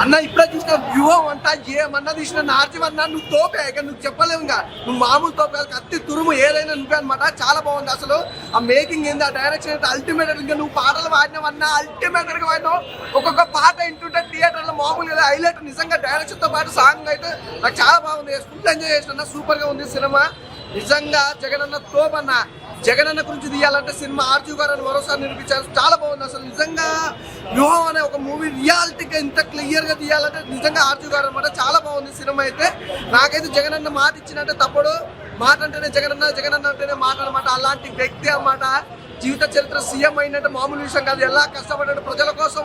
అన్న ఇప్పుడే చూసిన వ్యూహం అంతా ఏమన్నా తీసిన నార్జీవన్నా నువ్వు తోపే ఇక నువ్వు చెప్పలేవు ఇంకా నువ్వు మామూలు తోపే కత్తి తురుము ఏదైనా నువ్వే అనమాట. చాలా బాగుంది అసలు ఆ మేకింగ్ ఏంది, ఆ డైరెక్షన్ ఏంటి, అల్టిమేట్. ఇంకా నువ్వు పాటలు వాడినావన్నా అల్టిమేట్ గా వాడినావు. ఒక్కొక్క పాట వింటుంటే థియేటర్ లో మామూలుగా హైలైట్. నిజంగా డైరెక్షన్ తో పాటు సాంగ్ అయితే నాకు చాలా బాగుంది. ఫుల్ ఎంజాయ్ చేసిన, సూపర్ గా ఉంది సినిమా. నిజంగా జగనన్న తోపన్న. జగనన్న గురించి తీయాలంటే సినిమా ఆర్జీవి గారు అని మరోసారి నిరూపించారు. చాలా బాగుంది అసలు. నిజంగా వ్యూహం అనే ఒక మూవీ రియాలిటీగా ఇంత క్లియర్ గా తీయాలంటే నిజంగా ఆర్జీవి గారు అనమాట. చాలా బాగుంది సినిమా అయితే. నాకైతే జగనన్న మాట ఇచ్చినట్టే తప్పుడు. మాట అంటేనే జగనన్న, జగనన్న అంటేనే మాట అనమాట. అలాంటి వ్యక్తి అన్నమాట. జీవిత చరిత్ర సీఎం అయినట్టు మామూలు విషయం కాదు. ఎలా కష్టపడ్డాడు ప్రజల కోసం,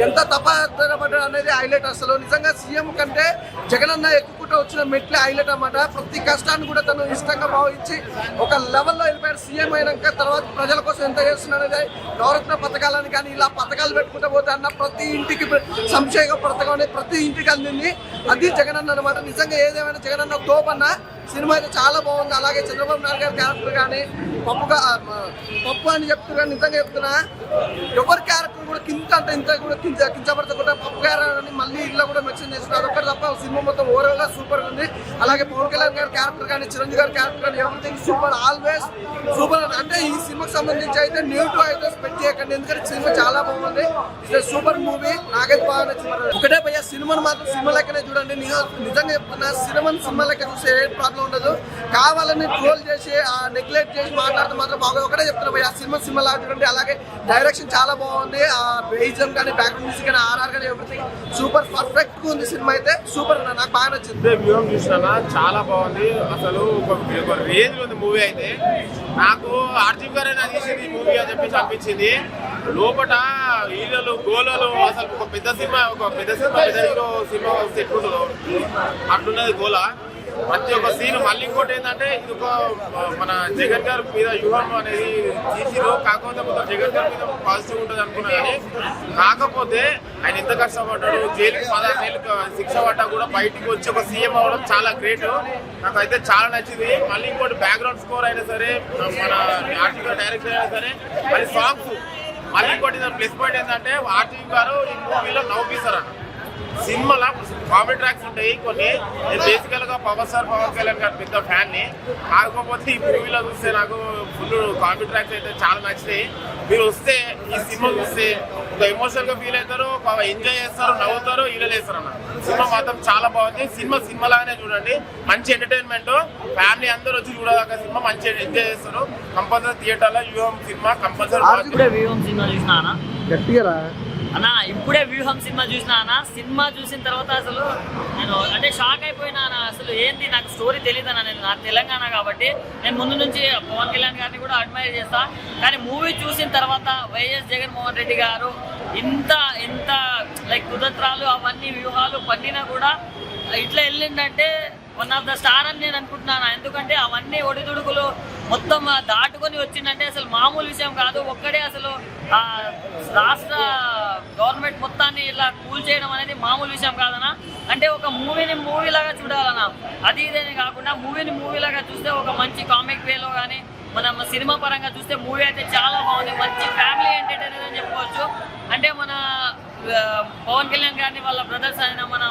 ఎంత తపడ్డాడు అనేది హైలైట్. అసలు నిజంగా సీఎం కంటే జగనన్న ఎక్కుకుంటూ వచ్చిన మెట్లే హైలైట్ అన్నమాట. ప్రతి కష్టాన్ని కూడా తను ఇష్టంగా భావించి ఒక లెవెల్లో వెళ్ళిపోయాడు. సీఎం అయినాక తర్వాత ప్రజల కోసం ఎంత చేస్తున్నాడు అనేది నవరత్న పథకాలని కానీ ఇలా పథకాలు పెట్టుకుంటూ పోతే అన్న ప్రతి ఇంటికి సంక్షేమ పథకం అనేది ప్రతి ఇంటికి అందింది. అది జగనన్న అనమాట. నిజంగా ఏదేమైనా జగనన్న తోపన్న. సినిమా అయితే చాలా బాగుంది. అలాగే చంద్రబాబు నాయుడు గారి క్యారెక్టర్ కానీ పప్పు అని చెప్తున్నా. నిజంగా చెప్తున్నా, ఎవరి క్యారెక్టర్ కూడా కింద అంటే ఇంత కూడా కించపడతా పప్పు క్యారెక్టర్ అని మళ్ళీ ఇట్లా కూడా మెన్షన్ చేస్తున్నారు. అదొక్కటి తప్ప సినిమా మొత్తం ఓవరాల్ గా సూపర్ ఉంది. అలాగే పవన్ కళ్యాణ్ గారి క్యారెక్టర్ కానీ, చిరంజీవి గారి క్యారెక్టర్ కానీ ఎవ్రీథింగ్ సూపర్, ఆల్వేస్ సూపర్. అంటే ఈ సినిమాకి సంబంధించి అయితే నెగిటివ్ అయితే స్పెక్ట్ చేయకండి, ఎందుకంటే సినిమా చాలా బాగుంది. ఇది సూపర్ మూవీ. నాకైతే బాగా నచ్చింది. ఒకటే భయ్యా, సినిమాని మాత్రం సినిమా లెక్కనే చూడండి. నిజంగా చెప్తున్నా, సినిమా లెక్క చూస్తే ఏ ప్రాబ్లం ఉండదు. కావాలని ట్రోల్ చేసి నెగ్లెక్ట్ చేసి మాట్లాడితే మాత్రం బాగా. ఒకటే చెప్తున్నా భయ్యా, సినిమా లాగా చూడండి. అలాగే డైరెక్షన్ చాలా బాగుంది. ఆ బేయిజం కానీ, బ్యాక్గ్రౌండ్ మ్యూజిక్ కానీ, ఆర్ఆర్ కానీ ఎవ్రీథింగ్ సూపర్ పర్ఫెక్ట్ గా ఉంది. సినిమా అయితే సూపర్. నాకు బాగా నచ్చింది. వ్యూహం చూసినా చాలా బాగుంది. అసలు ఒక రేంజ్ ఉంది మూవీ అయితే. నాకు ఆర్జీవి గారు తీసింది ఈ మూవీ అని చెప్పేసి అనిపించింది. లోపల హీరోలు గోలలు అసలు ఒక పెద్ద సినిమా పెద్ద హీరో సినిమా సెట్ ఉంటుందో అట్లున్నది గోల. ప్రతి ఒక్క సీన్. మళ్ళీ ఇంకోటి ఏంటంటే ఇది ఒక మన జగన్ గారి మీద వ్యూహం అనేది తీసిరు. కాకపోతే మొత్తం జగన్ గారి మీద పాజిటివ్ ఉంటుంది అనుకున్నా కానీ, కాకపోతే ఆయన ఎంత కష్టపడ్డాడు. జైలుకి 16 ఏళ్ళు శిక్ష పడ్డా కూడా బయటికి వచ్చి ఒక సీఎం అవ్వడం చాలా గ్రేట్. నాకైతే చాలా నచ్చింది. మళ్ళీ ఇంకోటి బ్యాక్గ్రౌండ్ స్కోర్ అయినా సరే, మన ఆర్టికల్ డైరెక్టర్ అయినా సరే, మళ్ళీ సాంగ్స్. మళ్ళీ ఇంకోటి ప్లస్ పాయింట్ ఏంటంటే ఆర్టీవీ గారు ఈ మూవీలో నవ్వుపిస్తారన్న. సినిమాలో కామెడీ ట్రాక్స్ ఉంటాయి కొన్ని. నేను బేసికల్ గా పవన్ కళ్యాణ్ గారి పెద్ద ఫ్యాన్ ని. కాకపోతే ఈ మూవీలో చూస్తే నాకు ఫుల్ కామెడీ ట్రాక్స్ అయితే చాలా నచ్చినాయి. మీరు వస్తే ఈ సినిమా చూస్తే ఒక ఎమోషనల్ గా ఫీల్ అవుతారు, ఎంజాయ్ చేస్తారు, నవ్వుతారు, ఈలలు వేస్తారు అన్న. సినిమా మాత్రం చాలా బాగుంది. సినిమా లాగానే చూడండి. మంచి ఎంటర్టైన్మెంట్. ఫ్యామిలీ అందరూ వచ్చి చూడదాకా సినిమా మంచి ఎంజాయ్ చేస్తారు. కంపల్సరీ థియేటర్ లో వ్యూహం సినిమా కంపల్సరీ. వ్యూహం సినిమా చూసినా గట్టిగా అన్నా, ఇప్పుడే వ్యూహం సినిమా చూసినా అన్న. సినిమా చూసిన తర్వాత అసలు నేను అంటే షాక్ అయిపోయినా అన్న. అసలు ఏంటి నాకు స్టోరీ తెలియదు అన్న. నేను నా తెలంగాణ కాబట్టి నేను ముందు నుంచి పవన్ కళ్యాణ్ గారిని కూడా అడ్మైర్ చేస్తా. కానీ మూవీ చూసిన తర్వాత వైఎస్ జగన్మోహన్ రెడ్డి గారు ఇంత లైక్ కుతంత్రాలు అవన్నీ వ్యూహాలు పన్నినా కూడా ఇట్లా వెళ్ళిందంటే వన్ ఆఫ్ ద స్టార్ అని నేను అనుకుంటున్నాను. ఎందుకంటే అవన్నీ ఒడిదుడుకులు మొత్తం దాటుకొని వచ్చిందంటే అసలు మామూలు విషయం కాదు. ఒక్కడే అసలు రాష్ట్ర గవర్నమెంట్ మొత్తాన్ని ఇట్లా కూల్ చేయడం అనేది మామూలు విషయం కాదన్నా. అంటే ఒక మూవీలాగా చూడాలన్నా. అది ఇదేనే కాకుండా మూవీలాగా చూస్తే ఒక మంచి కామిక్ వేలో కానీ మనం సినిమా పరంగా చూస్తే మూవీ అయితే చాలా బాగుంది. మంచి ఫ్యామిలీ ఎంటర్టైనర్ అని చెప్పుకోవచ్చు. అంటే మన పవన్ కళ్యాణ్ గారిని వాళ్ళ బ్రదర్స్ అయిన మన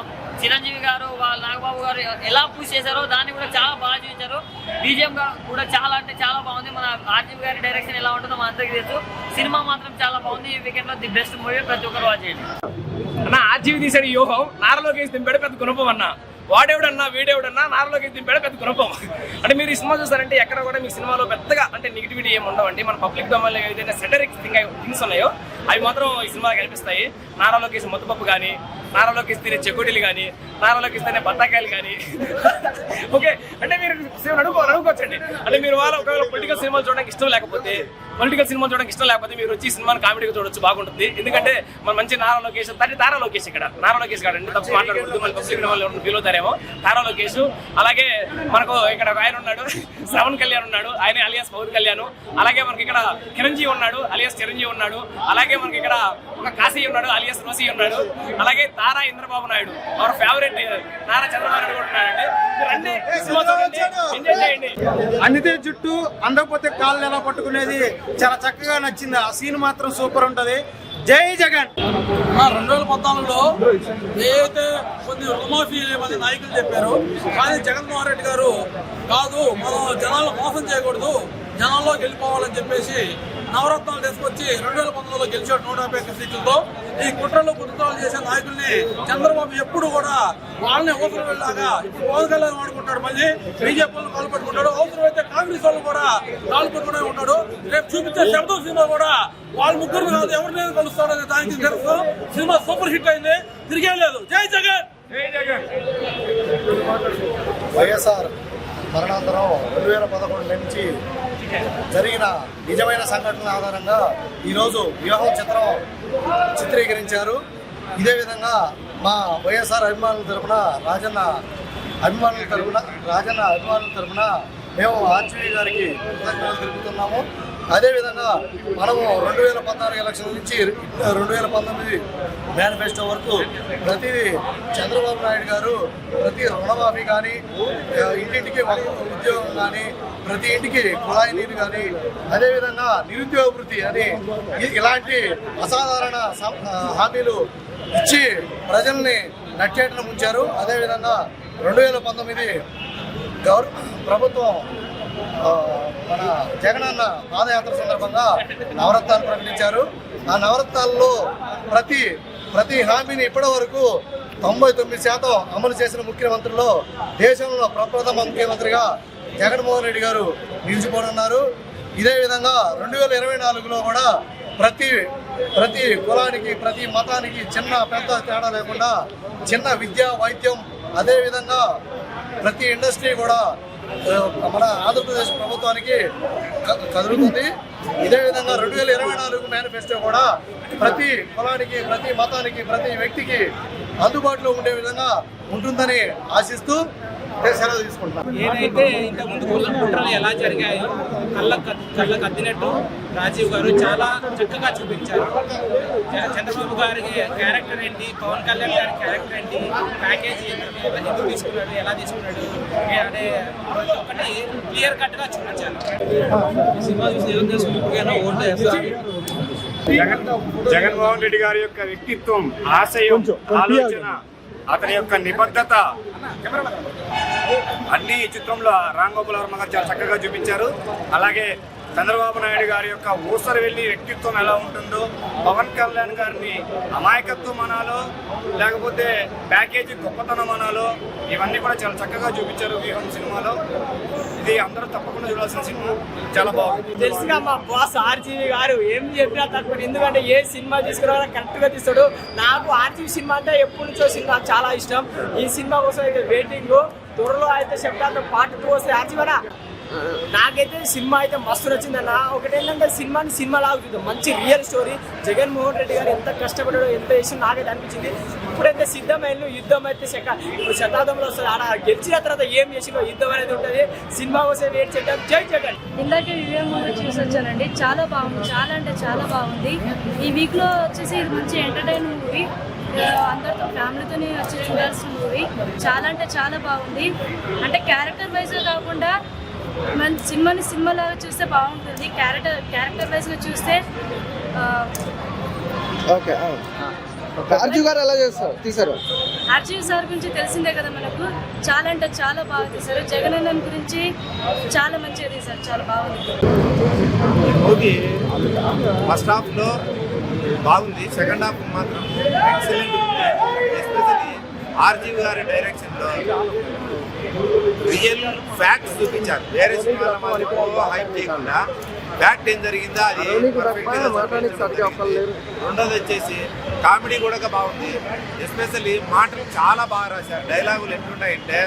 చిరంజీవి గారు, వాళ్ళ నాగబాబు గారు ఎలా పూజ చేశారో దాన్ని కూడా చాలా బాగా చూపించారు. బీజిఎం కూడా చాలా అంటే చాలా బాగుంది. మన ఆర్జీవి గారి డైరెక్షన్ ఎలా ఉంటుందో మన అందరికీ తెలుసు. సినిమా మాత్రం చాలా బాగుంది. ఈ వీకెండ్ లో ది బెస్ట్ మూవీ. ప్రతి ఒక్కరు వాచ్ చేయండి అన్న. ఆర్జీవి తీసాడు వ్యూహం. నారలోకి దింపాడు పెద్ద గుణపం అన్న. వాడేవుడన్నా వీడేవుడన్నా నారలోకి దింపాడు పెద్ద గుణపం. అంటే మీరు ఈ సినిమా చూస్తారంటే ఎక్కడ కూడా మీ సినిమాలో పెద్దగా అంటే నెగిటివిటీ ఏమి ఉండవండి. మన పబ్లిక్ డొమైన్లో ఏదైనా సెటరిక్ థింగ్స్ ఉన్నాయో అవి మాత్రం ఈ సినిమాలో కనిపిస్తాయి. నారలోకి ముద్దపప్పు కానీ, నారలోకి తినే చెకోడీలు కానీ, నారలోకి తినే బత్తాకాయలు కానీ. ఓకే, అంటే మీరు అనుకోవచ్చండి. అంటే మీరు ఒకవేళ పొలిటికల్ సినిమాలు చూడడానికి ఇష్టం లేకపోతే మీరు వచ్చి సినిమాని కామెడీగా చూడొచ్చు, బాగుంటుంది. ఎందుకంటే మన మంచి నారా లోకేష్ తారా లోకేష్ ఇక్కడ నారా లోకేష్ కాదండి, తప్పు మాట్లాడకూడదు. మన పబ్లిక్ ఫీల్ అవుతారేమో. తారా లోకేష్. అలాగే మనకు ఇక్కడ ఆయన ఉన్నాడు, శ్రవణ్ కళ్యాణ్ ఉన్నాడు, ఆయన అలియాస్ పవన్ కళ్యాణ్. అలాగే మనకి ఇక్కడ చిరంజీవి ఉన్నాడు, అలియాస్ చిరంజీవి ఉన్నాడు. అలాగే మనకి ఇక్కడ ఒక కాశీ ఉన్నాడు, అలియాస్ రోసి ఉన్నాడు. అలాగే తారా ఇంద్రబాబు నాయుడు, అవర్ ఫేవరెట్ నారా చంద్రబాబు నాయుడు కూడా ఉన్నాడండి. మీరు అన్ని సినిమా చూడండి, ఎంజాయ్ చేయండి. అందితే జుట్టు అందకపోతే కాళ్ళు ఎలా పట్టుకునేది చాలా చక్కగా నచ్చింది. ఆ సీన్ మాత్రం సూపర్ ఉంటది. జై జగన్. 2014లో ఏదైతే కొన్ని రుణమాఫీ మంది నాయకులు చెప్పారు, కానీ జగన్మోహన్ రెడ్డి గారు కాదు, మనం జనాలను మోసం చేయకూడదు, జనాల్లోకి వెళ్ళిపోవాలని చెప్పేసి నవరత్నాలు తీసుకొచ్చి 2019లో గెలిచాడు 151 సీట్లతో. ఈ కుట్రలు కుట్రలు చేసే నాయకుల్ని చంద్రబాబు ఎప్పుడు కూడా వాళ్ళని అవసరం వెళ్ళాగా ఇప్పుడు పవన్ కళ్యాణ్ వాడుకుంటాడు, మళ్ళీ బీజేపీ వాళ్ళు కాలు పెట్టుకుంటాడు, అవసరమైతే కాంగ్రెస్ వాళ్ళు కూడా కాలు పెట్టుకునే ఉంటాడు. రేపు చూపించే శబ్దం సినిమా కూడా వాళ్ళ ముగ్గురు కాదు ఎవరిని కలుస్తాడనే దానికి తెలుసు. సినిమా సూపర్ హిట్ అయింది, తిరిగే లేదు. జై జగన్. వైఎస్ఆర్ మరణాంతరం 2011 నుంచి జరిగిన నిజమైన సంఘటనల ఆధారంగా ఈరోజు వ్యూహం చిత్రం చిత్రీకరించారు. ఇదే విధంగా మా వైఎస్ఆర్ అభిమానుల తరఫున రాజన్న అభిమానుల తరఫున మేము ఆర్జీవీ గారికి కృతజ్ఞతలు తెలుపుతున్నాము. అదేవిధంగా మనము 2016 ఎలక్షన్ నుంచి 2019 మేనిఫెస్టో వరకు ప్రతిదీ చంద్రబాబు నాయుడు గారు ప్రతి రుణమాఫీ కానీ, ఇంటింటికి ఉద్యోగం కానీ, ప్రతి ఇంటికి కుళాయి నీరు కానీ, అదేవిధంగా నిరుద్యోగ వృత్తి అని ఇలాంటి అసాధారణ హామీలు ఇచ్చి ప్రజల్ని నట్టేటను ముంచారు. అదేవిధంగా 2019 ప్రభుత్వం మన జగనన్న పాదయాత్ర సందర్భంగా నవరత్నాలు ప్రకటించారు. ఆ నవరత్నాల్లో ప్రతి హామీని ఇప్పటి వరకు 99% అమలు చేసిన ముఖ్యమంత్రుల్లో దేశంలో ప్రప్రథమ ముఖ్యమంత్రిగా జగన్మోహన్ రెడ్డి గారు నిలిచిపోనున్నారు. ఇదే విధంగా 2024లో కూడా ప్రతి కులానికి, ప్రతి మతానికి చిన్న పెద్ద తేడా లేకుండా చిన్న విద్య, వైద్యం, అదేవిధంగా ప్రతి ఇండస్ట్రీ కూడా మన ఆంధ్రప్రదేశ్ ప్రభుత్వానికి కదులుతుంది. ఇదే విధంగా 2024 మేనిఫెస్టో కూడా ప్రతి కులానికి, ప్రతి మతానికి, ప్రతి వ్యక్తికి అందుబాటులో ఉండే విధంగా ఉంటుందని ఆశిస్తూ సెలవు తీసుకుంటాం. ఏదైతే ఇంతకుముందు కుట్రలు ఎలా జరిగాయో కళ్ళకు అద్దినట్టు రాజీవ్ గారు చాలా చక్కగా చూపించారు. చంద్రబాబు గారి క్యారెక్టర్ ఏంటి, పవన్ కళ్యాణ్ గారి క్యారెక్టర్ ఏంటి, ప్యాకేజీ ఎందుకు తీసుకున్నాడు, ఎలా తీసుకున్నాడు అనే ఒకటి క్లియర్ కట్ గా చూపించారు. సినిమా చూసి ఏం చేసుకుంటున్నా ఓట్లు వేస్తారు. జగన్మోహన్ రెడ్డి గారి యొక్క వ్యక్తిత్వం, ఆశయం, ఆలోచన, అతని యొక్క నిబద్ధత అన్ని చిత్రంలో రామ్ గోపాల్ వర్మ గారు చాలా చక్కగా చూపించారు. అలాగే చంద్రబాబు నాయుడు గారి యొక్క ఊసరు వెళ్ళి వ్యక్తిత్వం ఎలా ఉంటుందో, పవన్ కళ్యాణ్ గారిని అమాయకత్వం అనాలో లేకపోతే ప్యాకేజీ గొప్పతనం అనాలో ఇవన్నీ కూడా చాలా చక్కగా చూపించారు వ్యూహం సినిమాలో. ఇది అందరూ తప్పకుండా చూడాల్సిన సినిమా, చాలా బాగుంది. తెలుసుగా మా బాస్ ఆర్జీవి గారు ఏం చెప్పినా తప్పదు, ఎందుకంటే ఏ సినిమా తీసుకున్నా కరెక్ట్గా తీస్తాడు. నాకు ఆర్జీవి సినిమా అంటే ఎప్పటి నుంచో సినిమా చాలా ఇష్టం. ఈ సినిమా కోసం అయితే వెయిటింగ్. త్వరలో అయితే శబ్దాలతో పార్ట్ 2 వస్తే ఆర్జీవనా నాకైతే సినిమా అయితే మస్తు నచ్చిందన్న. ఒకటేంటంటే సినిమా లాగా చూద్దాం, మంచి రియల్ స్టోరీ. జగన్మోహన్ రెడ్డి గారు ఎంత కష్టపడాడో, ఎంత చేసి నాకైతే అనిపించింది. ఇప్పుడైతే సిద్ధమైన యుద్ధం అయితే ఇప్పుడు శతాబ్దంలో వస్తుంది. ఆడ గెలిచిన తర్వాత ఏం చేసిందో యుద్ధం అనేది ఉంటుంది. సినిమా కోసం వెయిట్ చేద్దాం. జై జగన్. ఇందాక వివేక్ మూవీ చూసి వచ్చానండి, చాలా బాగుంది, చాలా అంటే చాలా బాగుంది. ఈ వీక్లో వచ్చేసి ఇది మంచి ఎంటర్టైన్ మూవీ, అందరితో ఫ్యామిలీతోనే వచ్చి చూడాల్సిన మూవీ. చాలా అంటే చాలా బాగుంది. అంటే క్యారెక్టర్ వైజ్గా కాకుండా మన సినిమాలాగా చూస్తే బాగుంటుంది. క్యారెక్టర్ వైజ్గా చూస్తే ఆర్జీవి గారు ఎలా తీశారు? ఆర్జీవి సార్ గురించి తెలిసిందే కదా మనకు, చాలా అంటే చాలా బాగా తీశారు. జగనన్న గురించి చాలా మంచిగా తీశారు, చాలా బాగుంది. ఈ మూవీ ఫస్ట్ హాఫ్లో బాగుంది, సెకండ్ హాఫ్ మాత్రం ఎక్సలెంట్. ఎస్పెషల్లీ ఆర్జీవి గారి డైరెక్షన్లో రియల్ ఫ్యాక్ట్స్ చూపించారు. వేరే సినిమాల మాదిరి హైప్ చేయకుండా ఫ్యాక్ట్ ఏం జరిగిందో అది రెండోది వచ్చేసి కామెడీ కూడా బాగుంది. ఎస్పెషల్లీ మాటలు చాలా బాగా రాశారు. డైలాగులు ఎట్లుంటాయంటే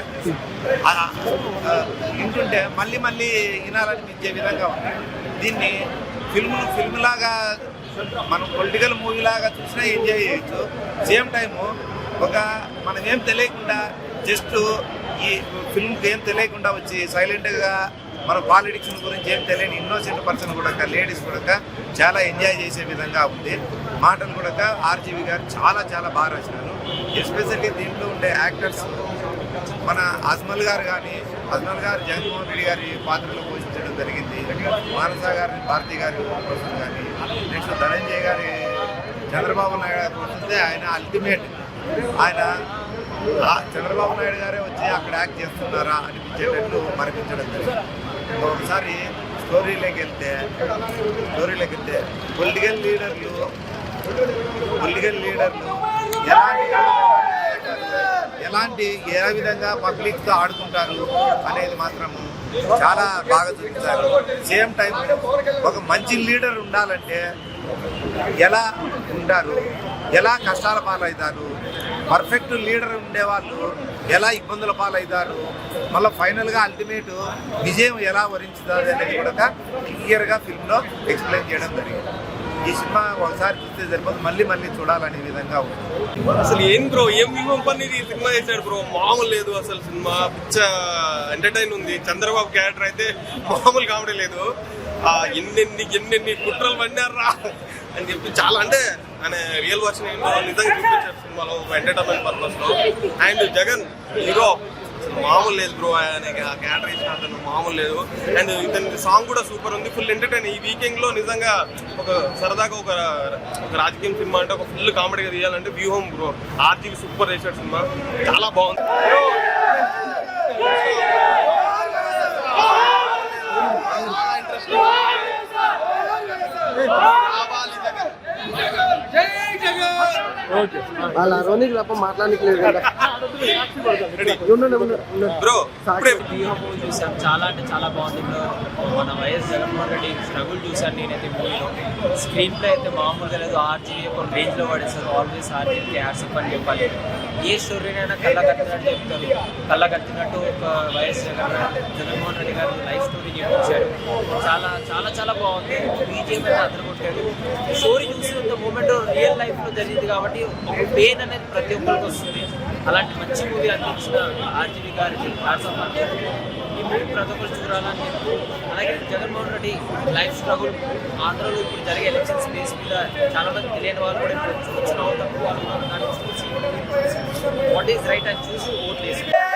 వింటుంటే మళ్ళీ వినాలనిపించే విధంగా ఉంది. దీన్ని ఫిల్మ్ లాగా మనం పొలిటికల్ మూవీ లాగా చూసినా ఎంజాయ్ చేయొచ్చు. సేమ్ టైము మనం ఏం తెలియకుండా జస్ట్ ఈ ఫిల్మ్కి ఏం తెలియకుండా వచ్చి సైలెంట్గా మన పాలిటిక్స్ గురించి ఏం తెలియని ఇన్నోసెంట్ పర్సన్ కూడా, లేడీస్ కూడా చాలా ఎంజాయ్ చేసే విధంగా ఉంది. మాటలు కూడా ఆర్జీవి గారు చాలా బాగా రాసినారు. ఎస్పెషల్లీ దీంట్లో ఉండే యాక్టర్స్ మన అజ్మల్ గారు జగన్మోహన్ రెడ్డి గారి పాత్రలో పోషించడం జరిగింది. మానస గారిని భారతి గారి కోసం కానీ, నెక్స్ట్ ధనంజయ్ గారి చంద్రబాబు నాయుడు గారి పోషిస్తే ఆయన అల్టిమేట్. ఆయన చంద్రబాబు నాయుడు గారే వచ్చి అక్కడ యాక్ట్ చేస్తున్నారా అనిపించేటట్లు మరిపించడం జరిగింది. ఒకసారి స్టోరీలోకి వెళ్తే పొలిటికల్ లీడర్లు ఏ విధంగా పబ్లిక్తో ఆడుకుంటారు అనేది మాత్రం చాలా బాగా చూపించారు. సేమ్ టైం ఒక మంచి లీడర్ ఉండాలంటే ఎలా ఉంటారు, ఎలా కష్టాల పాలవుతారు, పర్ఫెక్ట్ లీడర్ ఉండేవాళ్ళు ఎలా ఇబ్బందుల పాలవుతారు, మళ్ళీ ఫైనల్గా అల్టిమేట్ విజయం ఎలా వరించుతుంది అనేది కూడా క్లియర్గా ఫిల్మ్లో ఎక్స్ప్లెయిన్ చేయడం జరిగింది. ఈ సినిమా ఒకసారి చూస్తే సరిపోదు, మళ్ళీ చూడాలనే విధంగా ఉంది. అసలు ఏం బ్రో, ఏం వ్యూహం పని ఈ సినిమా చేశాడు బ్రో, మామూలు లేదు అసలు. సినిమా పిచ్చ ఎంటర్టైన్ ఉంది. చంద్రబాబు క్యారెక్టర్ అయితే మామూలు కామెడీ లేదు. ఎన్నెన్ని కుట్రలు పడినారా అని చెప్పి చాలా, అంటే ఆయన రియల్ వర్షన్ ఏంటో నిజంగా చూపించారు సినిమాలో ఎంటర్టైన్మెంట్ పర్పస్ లో. అండ్ జగన్ హీరో మామూలు లేదు బ్రో, ఆయన క్యారెక్టర్ ఇచ్చిన అతను మామూలు లేదు. అండ్ ఇతని సాంగ్ కూడా సూపర్ ఉంది, ఫుల్ ఎంటర్టైన్. ఈ వీకెండ్ లో నిజంగా ఒక సరదాగా ఒక రాజకీయం సినిమా అంటే ఒక ఫుల్ కామెడీగా తీయాలంటే వ్యూహం బ్రో. ఆర్జీవి సూపర్ చేశాడు సినిమా, చాలా బాగుంది. వాళ్ళ రోనికి తప్ప మాట్లాడడానికి లేదు కదా బ్రో. చూసాం, చాలా అంటే చాలా బాగుంది. మన వైఎస్ జగన్మోహన్ రెడ్డి స్ట్రగుల్ చూసాను నేనైతే మూవీలో. స్క్రీన్ ప్లే అయితే మామూలుగా లేదు. ఆర్జీవి ఒక రేంజ్ లో పడేస్తారు. ఆల్వేస్ ఆర్జీవికి హ్యాట్స్ అని చెప్పాలి. ఏ స్టోరీనైనా కళ్ళకట్టినట్టు చెప్తారు. కళ్ళకట్టినట్టు ఒక వైఎస్ జగన్మోహన్ రెడ్డి గారు లైఫ్ స్టోరీ చూపించారు. చాలా చాలా చాలా బాగుంది. బీజేపీ అయితే అదరగొట్టారు. స్టోరీ చూసినంత మూమెంట్ రియల్ లైఫ్ లో జరిగింది కాబట్టి ఒక పెయిన్ అనేది ప్రతి ఒక్కరికి వస్తుంది. అలాంటి మంచి మూవీ అందించిన ఆర్జీవి గారికి హ్యాట్స్ ఆఫ్ అంటే ఈ మూవీ ప్రతి ఒక్కరు చూడాలని చెప్పి. అలాగే జగన్మోహన్ రెడ్డి లైఫ్ స్ట్రగుల్, ఆంధ్రలో ఇప్పుడు జరిగే ఎలక్షన్ స్పేస్ మీద చాలా మంది తెలియని వాళ్ళు కూడా ఇప్పుడు చూసిన తక్కువ వాళ్ళు దాన్ని చూసి వాట్ ఈస్ రైట్ అని చూసి ఓట్లు వేసుకుంటారు.